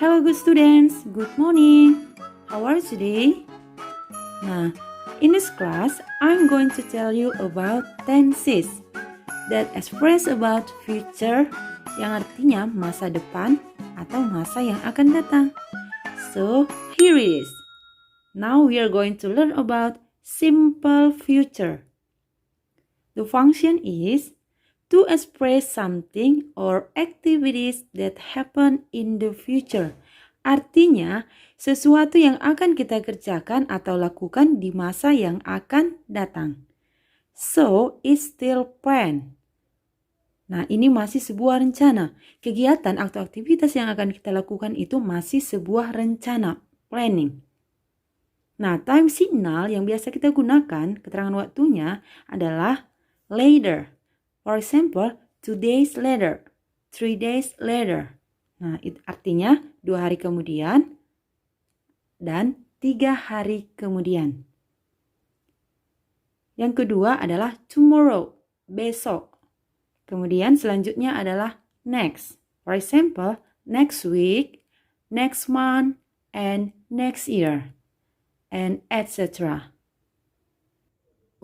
Hello good students, good morning. How are you today? Nah, in this class, I'm going to tell you about tenses that express about future yang artinya masa depan atau masa yang akan datang. So, here it is. Now we are going to learn about simple future. The function is to express something or activities that happen in the future. Artinya, sesuatu yang akan kita kerjakan atau lakukan di masa yang akan datang. So, it's still plan. Nah, ini masih sebuah rencana. Kegiatan atau aktivitas yang akan kita lakukan itu masih sebuah rencana, planning. Nah, time signal yang biasa kita gunakan, keterangan waktunya adalah later. For example, 2 days later, 3 days later. Nah, itu artinya 2 hari kemudian dan 3 hari kemudian. Yang kedua adalah tomorrow, besok. Kemudian selanjutnya adalah next. For example, next week, next month, and next year, and etc.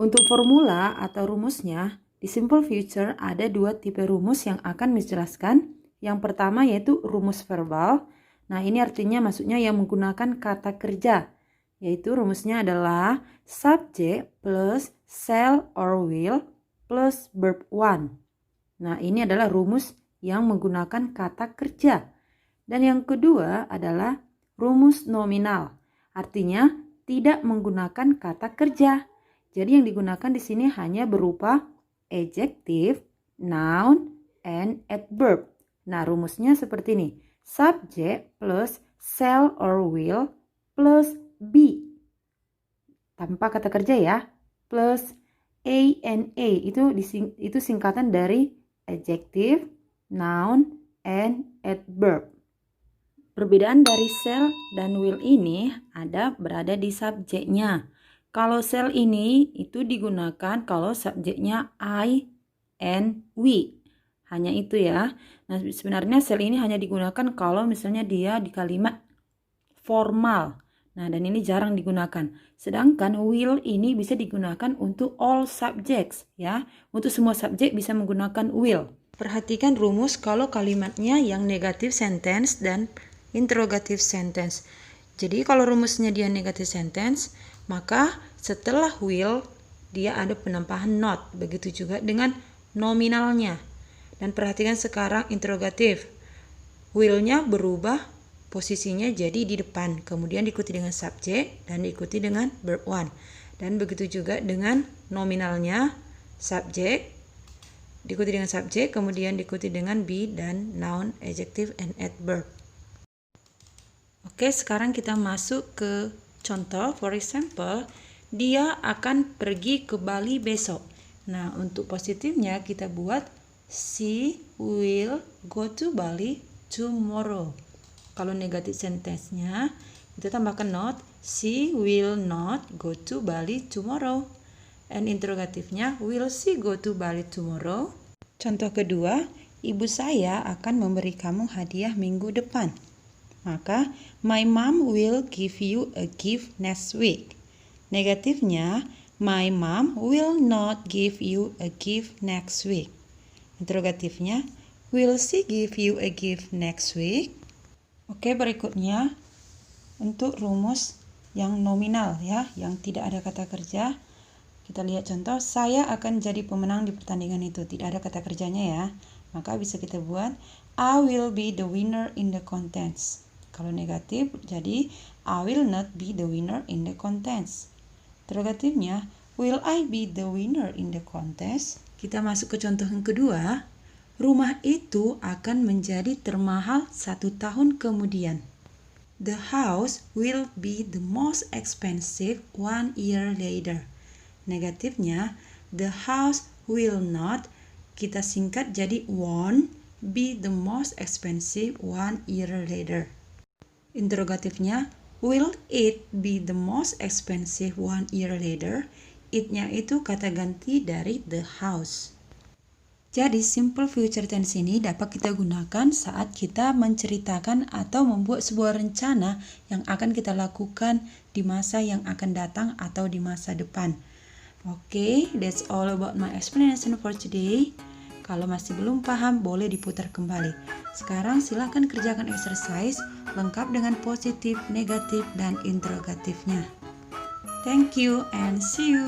Untuk formula atau rumusnya, di simple future ada 2 tipe rumus yang akan menjelaskan. Yang pertama yaitu rumus verbal. Nah, ini artinya maksudnya yang menggunakan kata kerja. Yaitu rumusnya adalah subject plus shall or will plus verb 1. Nah, ini adalah rumus yang menggunakan kata kerja. Dan yang kedua adalah rumus nominal. Artinya tidak menggunakan kata kerja. Jadi yang digunakan di sini hanya berupa adjective, noun, and adverb. Nah, rumusnya seperti ini. Subject plus shall or will plus be. Tanpa kata kerja ya. Plus a itu singkatan dari adjective, noun, and adverb. Perbedaan dari shall dan will ini berada di subjeknya. Kalau shall ini itu digunakan kalau subjeknya I and we. Hanya itu ya. Nah, sebenarnya shall ini hanya digunakan kalau misalnya dia di kalimat formal. Nah, dan ini jarang digunakan. Sedangkan will ini bisa digunakan untuk all subjects ya. Untuk semua subjek bisa menggunakan will. Perhatikan rumus kalau kalimatnya yang negative sentence dan interrogative sentence. Jadi kalau rumusnya dia negative sentence, maka setelah will dia ada penambahan not. Begitu juga dengan nominalnya. Dan perhatikan sekarang interrogatif. Will-nya berubah posisinya jadi di depan. Kemudian diikuti dengan subjek dan diikuti dengan verb 1. Dan begitu juga dengan nominalnya subjek. Diikuti dengan subjek, kemudian diikuti dengan be dan noun, adjective, and adverb. Oke, sekarang kita masuk ke contoh. For example, dia akan pergi ke Bali besok. Nah, untuk positifnya kita buat she will go to Bali tomorrow. Kalau negatif sentence-nya kita tambahkan not, she will not go to Bali tomorrow. And interrogatifnya, will she go to Bali tomorrow? Contoh kedua, ibu saya akan memberi kamu hadiah minggu depan. Maka, my mom will give you a gift next week. Negatifnya, my mom will not give you a gift next week. Interrogatifnya, will she give you a gift next week? Oke, berikutnya untuk rumus yang nominal ya, yang tidak ada kata kerja. Kita lihat contoh, saya akan jadi pemenang di pertandingan itu. Tidak ada kata kerjanya ya. Maka bisa kita buat, I will be the winner in the contest. Kalau negatif, jadi I will not be the winner in the contest. Interrogatifnya, will I be the winner in the contest? Kita masuk ke contoh yang kedua. Rumah itu akan menjadi termahal 1 tahun kemudian. The house will be the most expensive 1 year later. Negatifnya, the house will not, kita singkat jadi won't, be the most expensive 1 year later. Interrogatifnya, will it be the most expensive 1 year later? It-nya itu kata ganti dari the house. Jadi simple future tense ini dapat kita gunakan saat kita menceritakan atau membuat sebuah rencana yang akan kita lakukan di masa yang akan datang atau di masa depan. Oke, that's all about my explanation for today. Kalau masih belum paham, boleh diputar kembali. Sekarang silahkan kerjakan exercise lengkap dengan positif, negatif, dan interrogatifnya. Thank you and see you.